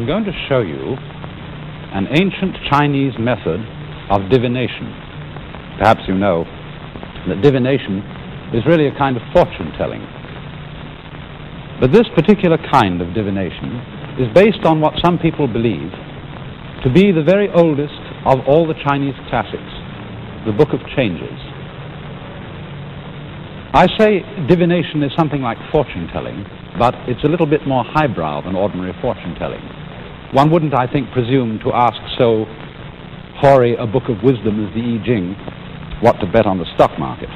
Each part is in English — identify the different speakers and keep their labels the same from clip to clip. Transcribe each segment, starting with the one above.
Speaker 1: I'm going to show you an ancient Chinese method of divination. Perhaps you know that divination is really a kind of fortune-telling. But this particular kind of divination is based on what some people believe to be the very oldest of all the Chinese classics, the Book of Changes. I say divination is something like fortune-telling, but it's a little bit more highbrow than ordinary fortune-telling. One wouldn't, I think, presume to ask so hoary a book of wisdom as the I Ching what to bet on the stock market.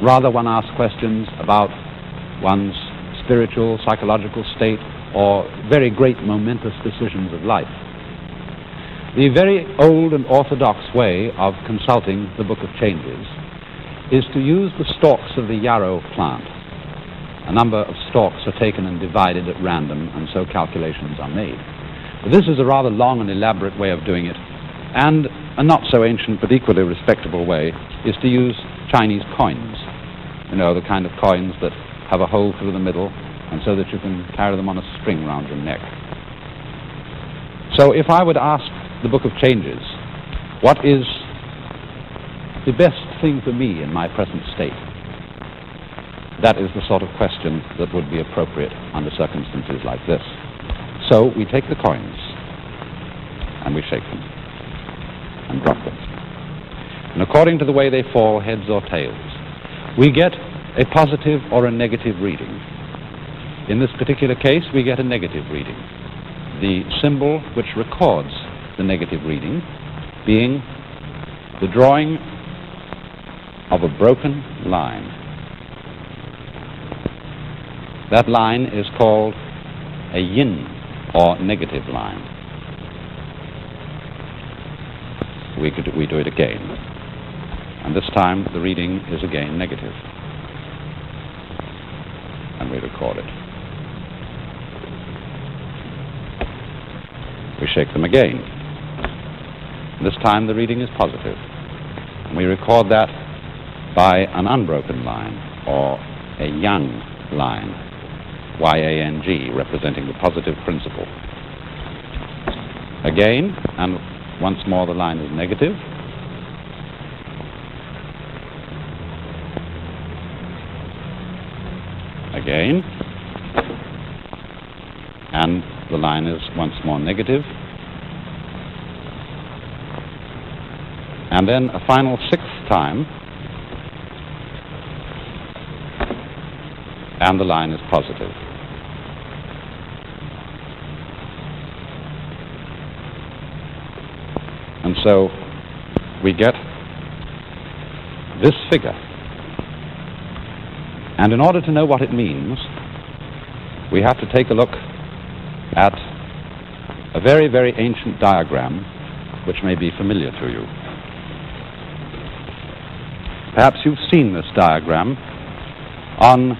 Speaker 1: Rather, one asks questions about one's spiritual, psychological state, or very great momentous decisions of life. The very old and orthodox way of consulting the Book of Changes is to use the stalks of the yarrow plant. A number of stalks are taken and divided at random, and so calculations are made. But this is a rather long and elaborate way of doing it, and a not so ancient but equally respectable way is to use Chinese coins. You know, the kind of coins that have a hole through the middle, and so that you can carry them on a string round your neck. So if I would ask the Book of Changes, what is the best thing for me in my present state? That is the sort of question that would be appropriate under circumstances like this. So we take the coins and we shake them and drop them. And according to the way they fall, heads or tails, we get a positive or a negative reading. In this particular case, we get a negative reading. The symbol which records the negative reading being the drawing of a broken line. That line is called a yin, or negative line. We do it again, and this time the reading is again negative, and we record it. We shake them again. This time the reading is positive, and we record that by an unbroken line, or a yang line, Y-A-N-G, representing the positive principle. Again, and once more the line is negative. Again, and the line is once more negative. And then a final sixth time, and the line is positive. And so we get this figure. And in order to know what it means, we have to take a look at a very, very ancient diagram which may be familiar to you. Perhaps you've seen this diagram on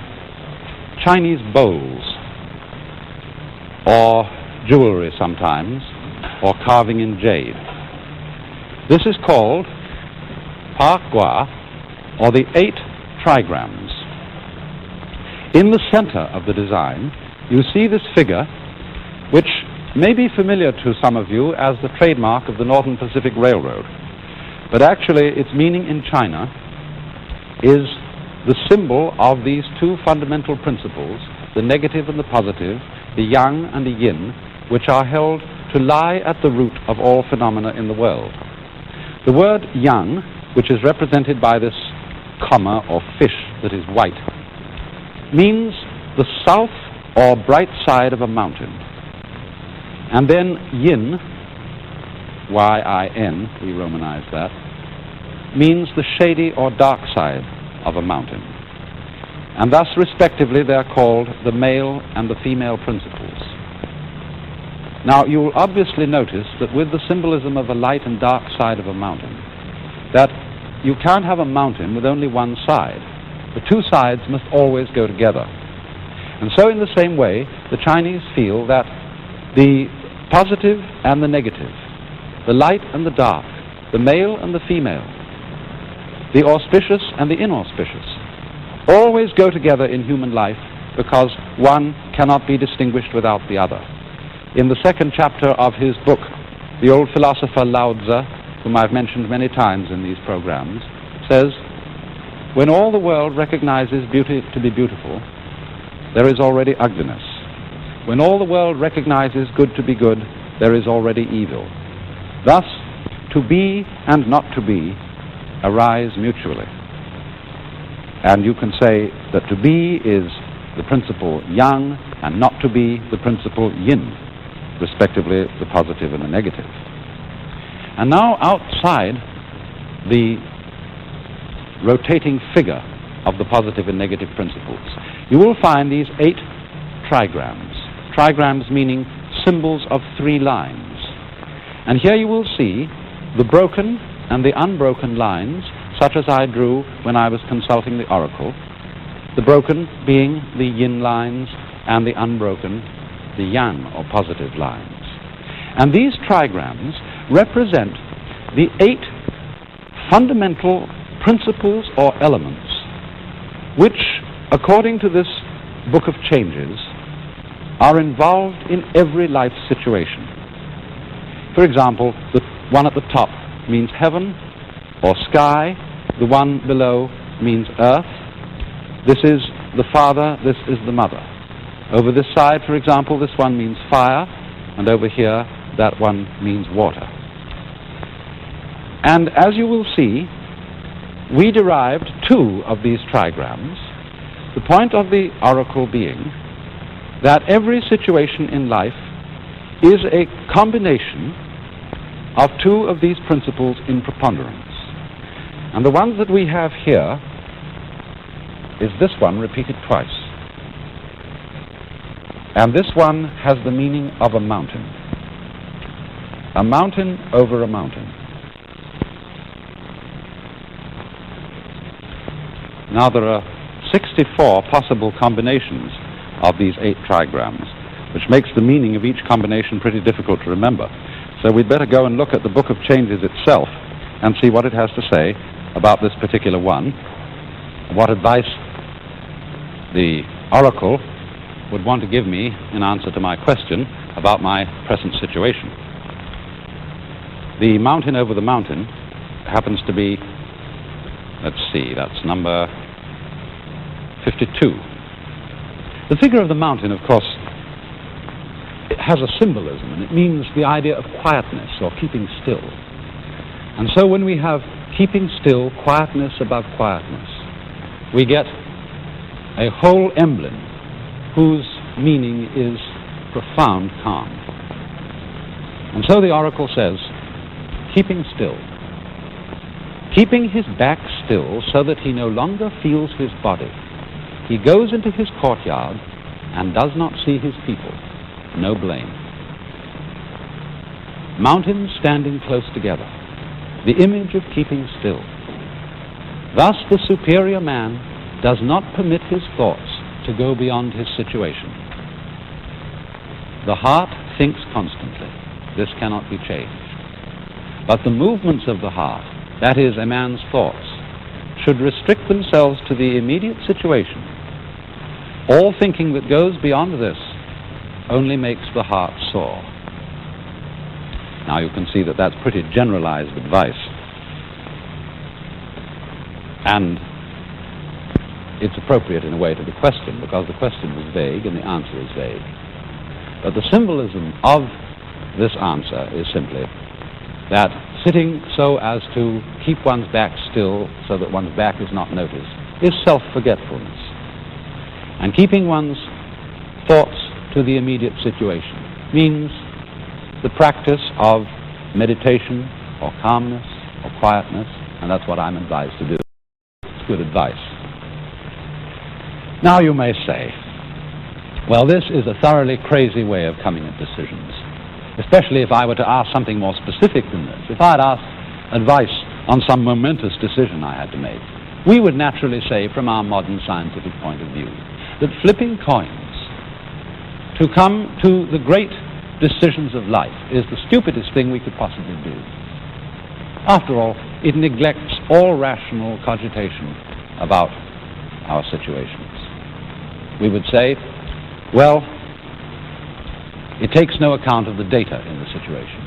Speaker 1: Chinese bowls, or jewelry sometimes, or carving in jade. This is called Pa Gua, or the 8 trigrams. In the center of the design, you see this figure, which may be familiar to some of you as the trademark of the Northern Pacific Railroad. But actually, its meaning in China is the symbol of these two fundamental principles, the negative and the positive, the yang and the yin, which are held to lie at the root of all phenomena in the world. The word yang, which is represented by this comma or fish that is white, means the south or bright side of a mountain. And then yin, Y-I-N, we romanize that, means the shady or dark side of a mountain. And thus, respectively, they're called the male and the female principles. Now, you will obviously notice that with the symbolism of the light and dark side of a mountain, that you can't have a mountain with only one side. The two sides must always go together. And so in the same way, the Chinese feel that the positive and the negative, the light and the dark, the male and the female, the auspicious and the inauspicious, always go together in human life because one cannot be distinguished without the other. in the second chapter of his book, the old philosopher Lao Tzu, whom I've mentioned many times in these programs, says, when all the world recognizes beauty to be beautiful, there is already ugliness. When all the world recognizes good to be good, there is already evil. Thus, to be and not to be arise mutually. And you can say that to be is the principle yang and not to be the principle yin, respectively the positive and the negative. And now outside the rotating figure of the positive and negative principles, you will find these 8 trigrams. Trigrams meaning symbols of 3 lines. And here you will see the broken and the unbroken lines, such as I drew when I was consulting the oracle, the broken being the yin lines and the unbroken the yang or positive lines. And these trigrams represent the 8 fundamental principles or elements which, according to this Book of Changes, are involved in every life situation. For example, the one at the top means heaven or sky, the one below means earth. This is the father, this is the mother. Over this side, for example, this one means fire, and over here, that one means water. And as you will see, we derived 2 of these trigrams, the point of the oracle being that every situation in life is a combination of 2 of these principles in preponderance. And the ones that we have here is this one repeated twice. And this one has the meaning of a mountain. A mountain over a mountain. Now there are 64 possible combinations of these 8 trigrams, which makes the meaning of each combination pretty difficult to remember. So we'd better go and look at the Book of Changes itself and see what it has to say about this particular one, what advice the oracle would want to give me in answer to my question about my present situation. The mountain over the mountain happens to be, let's see, that's number 52. The figure of the mountain, of course, it has a symbolism, and it means the idea of quietness or keeping still. And so when we have keeping still, quietness above quietness, we get a whole emblem whose meaning is profound calm. And so the oracle says, keeping still. Keeping his back still so that he no longer feels his body. He goes into his courtyard and does not see his people. No blame. Mountains standing close together. The image of keeping still. Thus the superior man does not permit his thoughts to go beyond his situation. The heart thinks constantly. This cannot be changed. But the movements of the heart, that is, a man's thoughts, should restrict themselves to the immediate situation. All thinking that goes beyond this only makes the heart sore. Now you can see that that's pretty generalized advice. And it's appropriate in a way to the question, because the question was vague and the answer is vague. But the symbolism of this answer is simply that sitting so as to keep one's back still so that one's back is not noticed is self-forgetfulness. And keeping one's thoughts to the immediate situation means the practice of meditation or calmness or quietness, and that's what I'm advised to do. It's good advice. Now you may say, well, this is a thoroughly crazy way of coming at decisions, especially if I were to ask something more specific than this. If I had asked advice on some momentous decision I had to make, we would naturally say, from our modern scientific point of view, that flipping coins to come to the great decisions of life is the stupidest thing we could possibly do. After all, it neglects all rational cogitation about our situations. We would say, well, It takes no account of the data in the situation.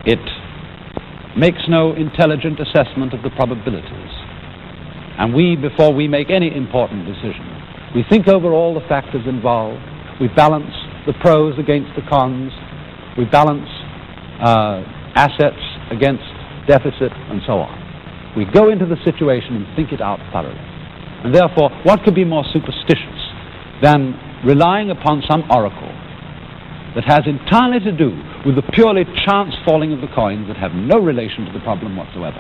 Speaker 1: It makes no intelligent assessment of the probabilities. And before we make any important decision, we think over all the factors involved. We balance the pros against the cons. We balance assets against deficit, and so on. We go into the situation and think it out thoroughly. And therefore, what could be more superstitious than relying upon some oracle that has entirely to do with the purely chance falling of the coins that have no relation to the problem whatsoever?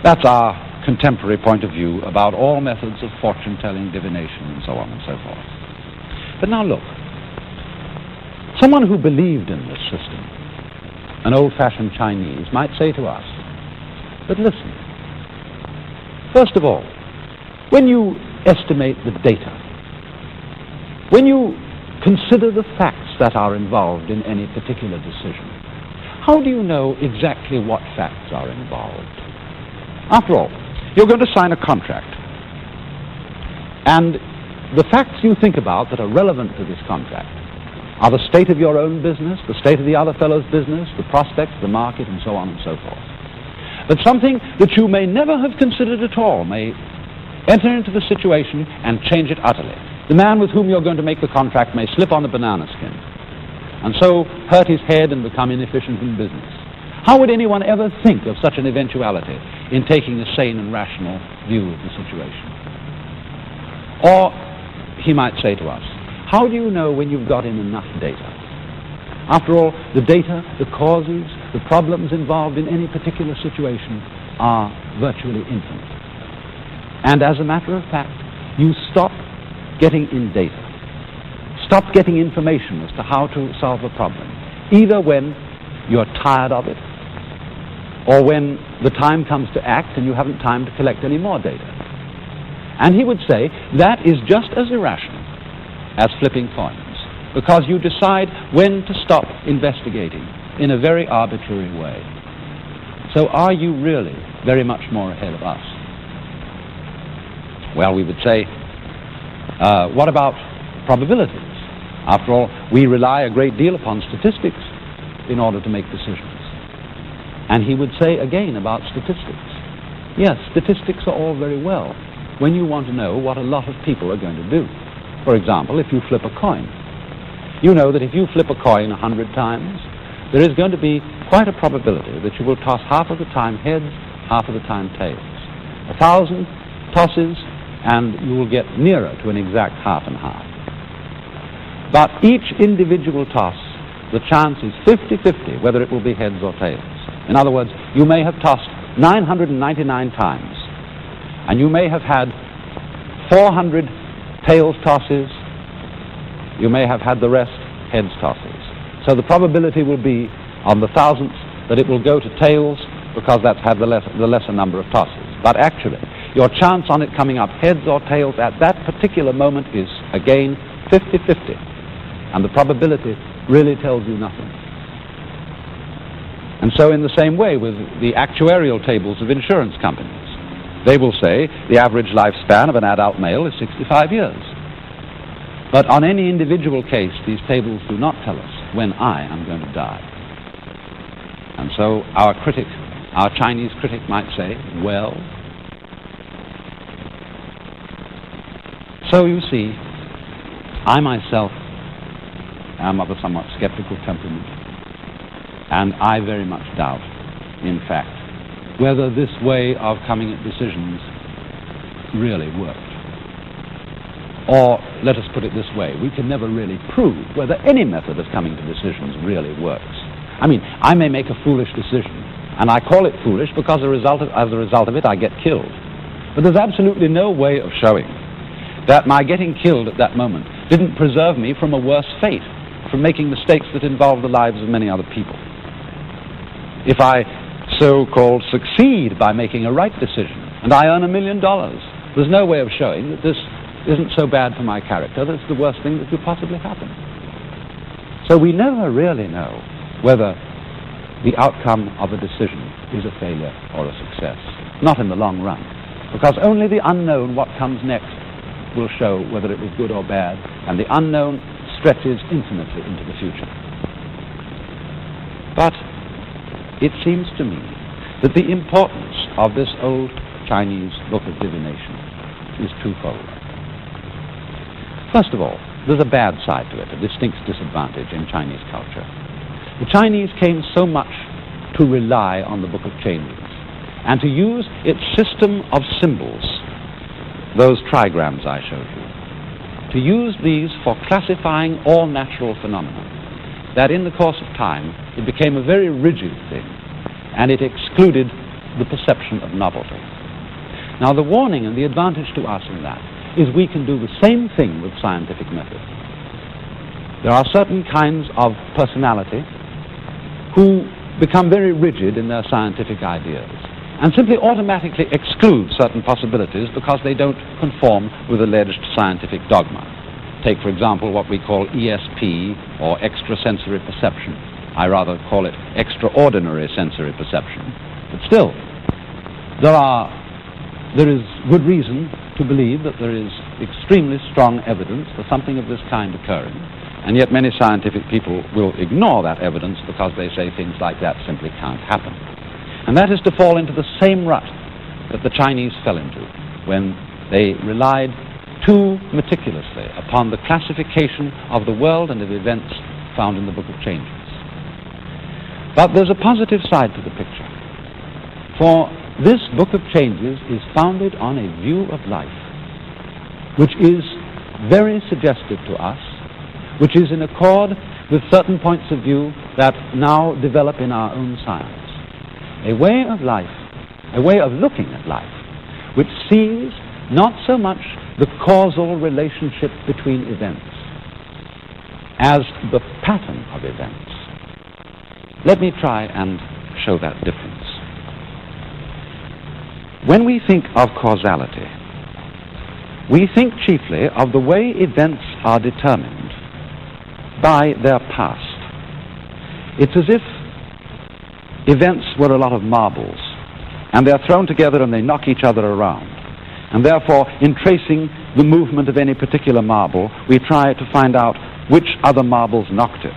Speaker 1: That's our contemporary point of view about all methods of fortune-telling, divination, and so on and so forth. But now look, someone who believed in this system, an old-fashioned Chinese, might say to us, but listen, first of all, when you estimate the data, when you consider the facts that are involved in any particular decision, how do you know exactly what facts are involved? After all, you're going to sign a contract, and the facts you think about that are relevant to this contract are the state of your own business, the state of the other fellow's business, the prospects, the market, and so on and so forth. But something that you may never have considered at all may enter into the situation and change it utterly. The man with whom you're going to make the contract may slip on a banana skin and so hurt his head and become inefficient in business. How would anyone ever think of such an eventuality in taking a sane and rational view of the situation? Or he might say to us, how do you know when you've got in enough data? After all, the data, the causes, the problems involved in any particular situation are virtually infinite. And as a matter of fact, you stop getting in data, stop getting information as to how to solve a problem, either when you're tired of it or when the time comes to act and you haven't time to collect any more data. And he would say that is just as irrational as flipping coins, because you decide when to stop investigating in a very arbitrary way. So are you really very much more ahead of us? Well, we would say, what about probabilities? After all, we rely a great deal upon statistics in order to make decisions. And he would say again about statistics, yes, statistics are all very well when you want to know what a lot of people are going to do. For example, if you flip a coin, you know that if you flip a coin 100 times, there is going to be quite a probability that you will toss half of the time heads, half of the time tails. 1,000 tosses, and you will get nearer to an exact half and half. But each individual toss, the chance is 50-50 whether it will be heads or tails. In other words, you may have tossed 999 times, and you may have had 400 tails tosses, you may have had the rest heads tosses. So the probability will be on the thousandth that it will go to tails, because that's had the lesser number of tosses. But actually, your chance on it coming up heads or tails at that particular moment is, again, 50-50. And the probability really tells you nothing. And so in the same way with the actuarial tables of insurance companies, they will say the average lifespan of an adult male is 65 years. But on any individual case, these tables do not tell us when I am going to die. And so our Chinese critic might say, well, so you see, I myself am of a somewhat skeptical temperament, and I very much doubt, in fact, whether this way of coming at decisions really worked. Or, let us put it this way, we can never really prove whether any method of coming to decisions really works. I mean, I may make a foolish decision, and I call it foolish because as a result of it I get killed. But there's absolutely no way of showing that my getting killed at that moment didn't preserve me from a worse fate, from making mistakes that involve the lives of many other people. If I so-called succeed by making a right decision, and I earn $1 million, there's no way of showing that this isn't so bad for my character, that's the worst thing that could possibly happen. So we never really know whether the outcome of a decision is a failure or a success. Not in the long run, because only the unknown, what comes next, will show whether it was good or bad, and the unknown stretches infinitely into the future. But it seems to me that the importance of this old Chinese book of divination is twofold. First of all, there's a bad side to it, a distinct disadvantage in Chinese culture. The Chinese came so much to rely on the Book of Changes and to use its system of symbols, those trigrams I showed you, to use these for classifying all natural phenomena, that in the course of time it became a very rigid thing, and it excluded the perception of novelty. Now, the warning and the advantage to us in that is we can do the same thing with scientific method. There are certain kinds of personality who become very rigid in their scientific ideas and simply automatically exclude certain possibilities because they don't conform with alleged scientific dogma. Take, for example, what we call ESP, or extrasensory perception. I rather call it extraordinary sensory perception. But still, there is good reason to believe that there is extremely strong evidence for something of this kind occurring, and yet many scientific people will ignore that evidence because they say things like that simply can't happen. And that is to fall into the same rut that the Chinese fell into when they relied too meticulously upon the classification of the world and of events found in the Book of Changes. But there's a positive side to the picture, for this Book of Changes is founded on a view of life which is very suggestive to us, which is in accord with certain points of view that now develop in our own science. A way of life, a way of looking at life, which sees not so much the causal relationship between events as the pattern of events. Let me try and show that difference. When we think of causality, we think chiefly of the way events are determined by their past. It's as if events were a lot of marbles, and they're thrown together and they knock each other around. And therefore, in tracing the movement of any particular marble, we try to find out which other marbles knocked it,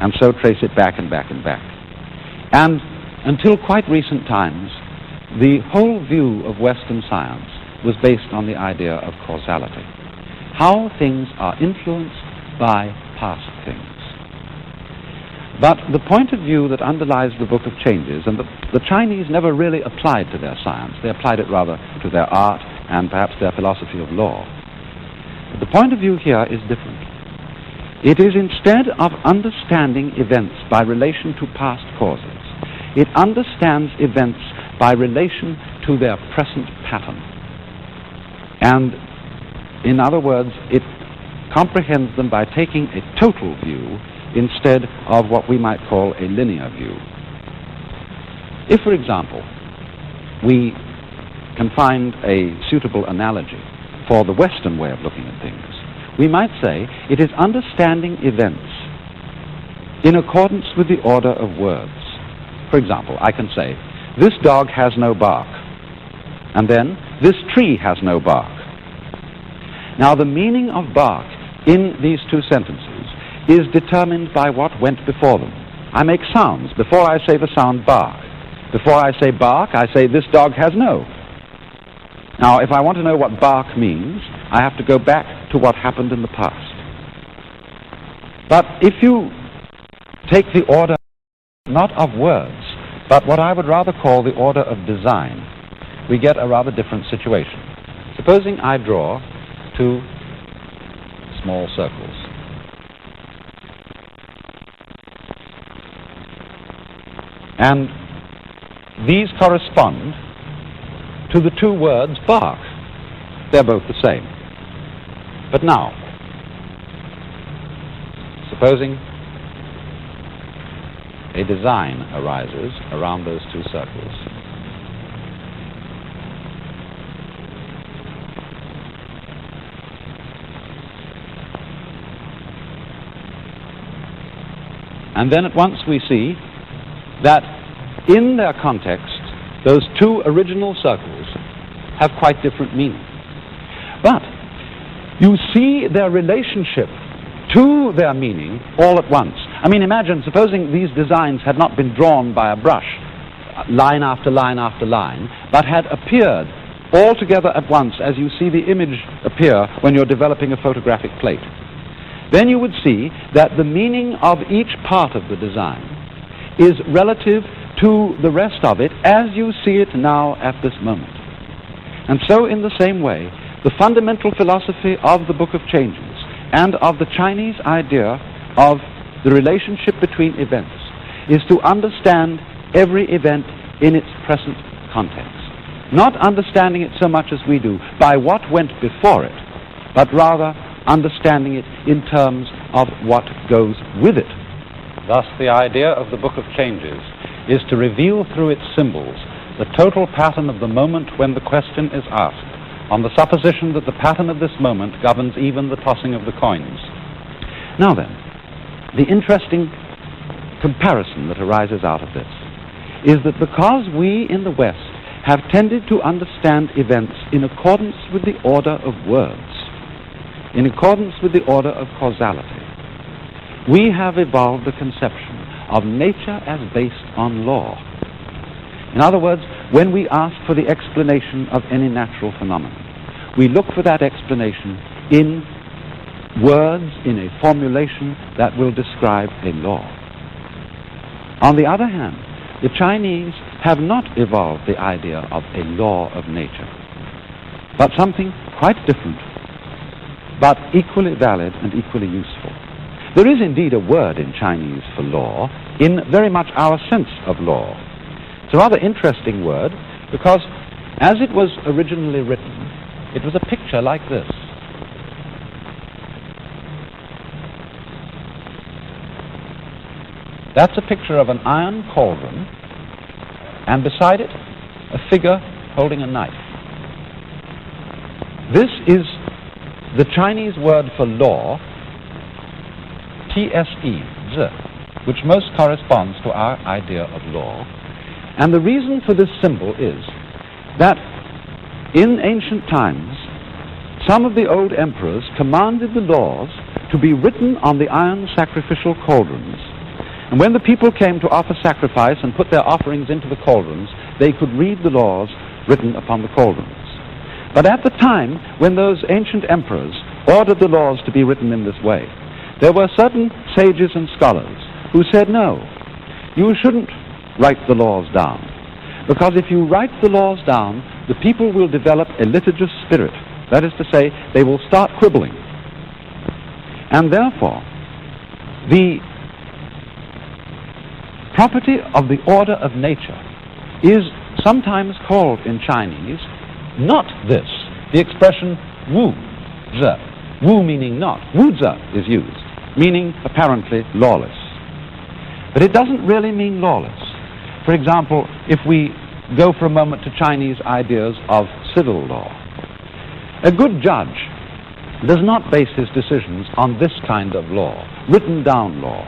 Speaker 1: and so trace it back and back and back. And until quite recent times, the whole view of Western science was based on the idea of causality, how things are influenced by past things. But the point of view that underlies the Book of Changes, and the Chinese never really applied to their science, they applied it rather to their art and perhaps their philosophy of law. But the point of view here is different. It is instead of understanding events by relation to past causes, it understands events by relation to their present pattern. And in other words, it comprehends them by taking a total view instead of what we might call a linear view. If, for example, we can find a suitable analogy for the Western way of looking at things, we might say it is understanding events in accordance with the order of words. For example, I can say, this dog has no bark, and then, this tree has no bark. Now, the meaning of bark in these two sentences is determined by what went before them. I make sounds before I say the sound bark. Before I say bark, I say this dog has no. Now, if I want to know what bark means, I have to go back to what happened in the past. But if you take the order not of words, but what I would rather call the order of design, we get a rather different situation. Supposing I draw two small circles. And these correspond to the two words bark. They're both the same. But now, supposing a design arises around those two circles. And then at once we see that in their context, those two original circles have quite different meaning. But you see their relationship to their meaning all at once. I mean, imagine, supposing these designs had not been drawn by a brush, line after line after line, but had appeared all together at once as you see the image appear when you're developing a photographic plate. Then you would see that the meaning of each part of the design is relative to the rest of it as you see it now at this moment. And so in the same way, the fundamental philosophy of the Book of Changes and of the Chinese idea of the relationship between events is to understand every event in its present context. Not understanding it so much as we do by what went before it, but rather understanding it in terms of what goes with it. Thus, the idea of the Book of Changes is to reveal through its symbols the total pattern of the moment when the question is asked, on the supposition that the pattern of this moment governs even the tossing of the coins. Now then, the interesting comparison that arises out of this is that because we in the West have tended to understand events in accordance with the order of words, in accordance with the order of causality, we have evolved the conception of nature as based on law. In other words, when we ask for the explanation of any natural phenomenon, we look for that explanation in words, in a formulation that will describe a law. On the other hand, the Chinese have not evolved the idea of a law of nature, but something quite different, but equally valid and equally useful. There is indeed a word in Chinese for law, in very much our sense of law. It's a rather interesting word, because as it was originally written, it was a picture like this. That's a picture of an iron cauldron, and beside it, a figure holding a knife. This is the Chinese word for law, T-S-E, Z, which most corresponds to our idea of law. And the reason for this symbol is that in ancient times, some of the old emperors commanded the laws to be written on the iron sacrificial cauldrons. And when the people came to offer sacrifice and put their offerings into the cauldrons, they could read the laws written upon the cauldrons. But at the time when those ancient emperors ordered the laws to be written in this way, there were certain sages and scholars who said, no, you shouldn't write the laws down, because if you write the laws down, the people will develop a litigious spirit. That is to say, they will start quibbling. And therefore, the property of the order of nature is sometimes called in Chinese not this. The expression wu, ze, wu meaning not, wu ze is used, meaning apparently lawless. But it doesn't really mean lawless. For example, if we go for a moment to Chinese ideas of civil law, a good judge does not base his decisions on this kind of law, written down law,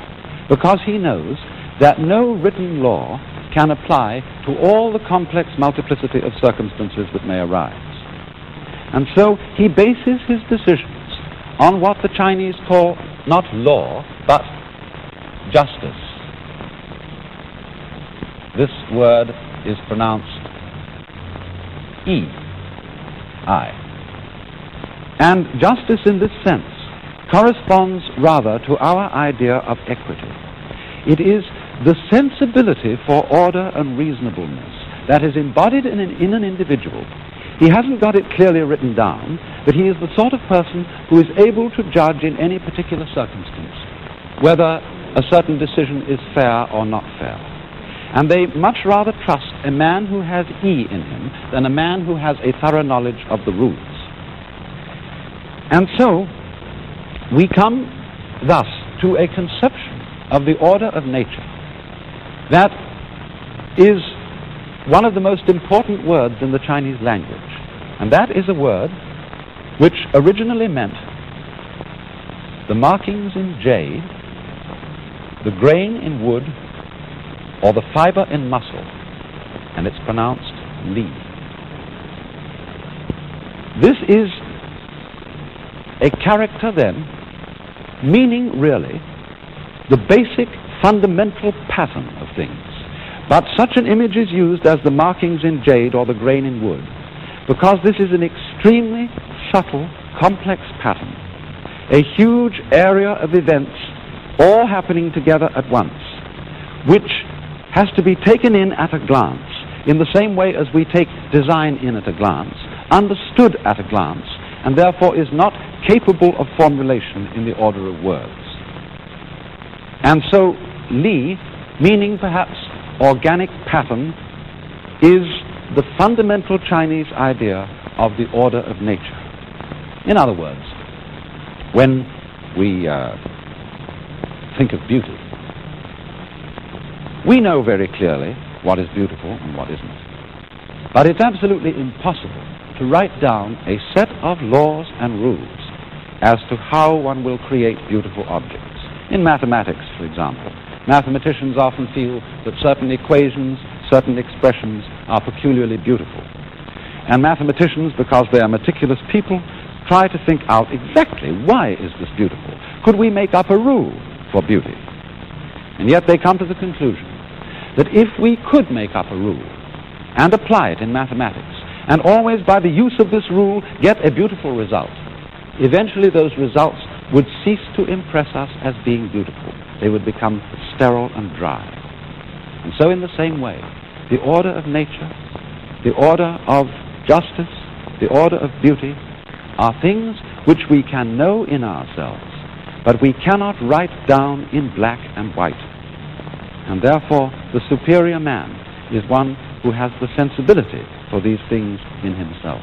Speaker 1: because he knows that no written law can apply to all the complex multiplicity of circumstances that may arise. And so he bases his decisions on what the Chinese call not law, but justice. This word is pronounced I. And justice in this sense corresponds rather to our idea of equity. It is the sensibility for order and reasonableness that is embodied in an individual. He hasn't got it clearly written down, but he is the sort of person who is able to judge in any particular circumstance whether a certain decision is fair or not fair. And they much rather trust a man who has E in him than a man who has a thorough knowledge of the rules. And so, we come thus to a conception of the order of nature that is one of the most important words in the Chinese language. And that is a word which originally meant the markings in jade, the grain in wood, or the fiber in muscle, and it's pronounced li. This is A character, then, meaning really the basic fundamental pattern of things. But such an image is used as the markings in jade or the grain in wood, because this is an extremely subtle, complex pattern, a huge area of events all happening together at once, which has to be taken in at a glance, in the same way as we take design in at a glance, understood at a glance, and therefore is not capable of formulation in the order of words. And so Li, meaning perhaps organic pattern, is the fundamental Chinese idea of the order of nature. In other words, when we think of beauty, we know very clearly what is beautiful and what isn't. But it's absolutely impossible to write down a set of laws and rules as to how one will create beautiful objects. In mathematics, for example, mathematicians often feel that certain equations, certain expressions are peculiarly beautiful. And mathematicians, because they are meticulous people, try to think out exactly why is this beautiful. Could we make up a rule for beauty? And yet they come to the conclusion that if we could make up a rule and apply it in mathematics, and always by the use of this rule get a beautiful result, eventually those results would cease to impress us as being beautiful. They would become sterile and dry. And so in the same way, the order of nature, the order of justice, the order of beauty are things which we can know in ourselves, but we cannot write down in black and white. And therefore, the superior man is one who has the sensibility for these things in himself.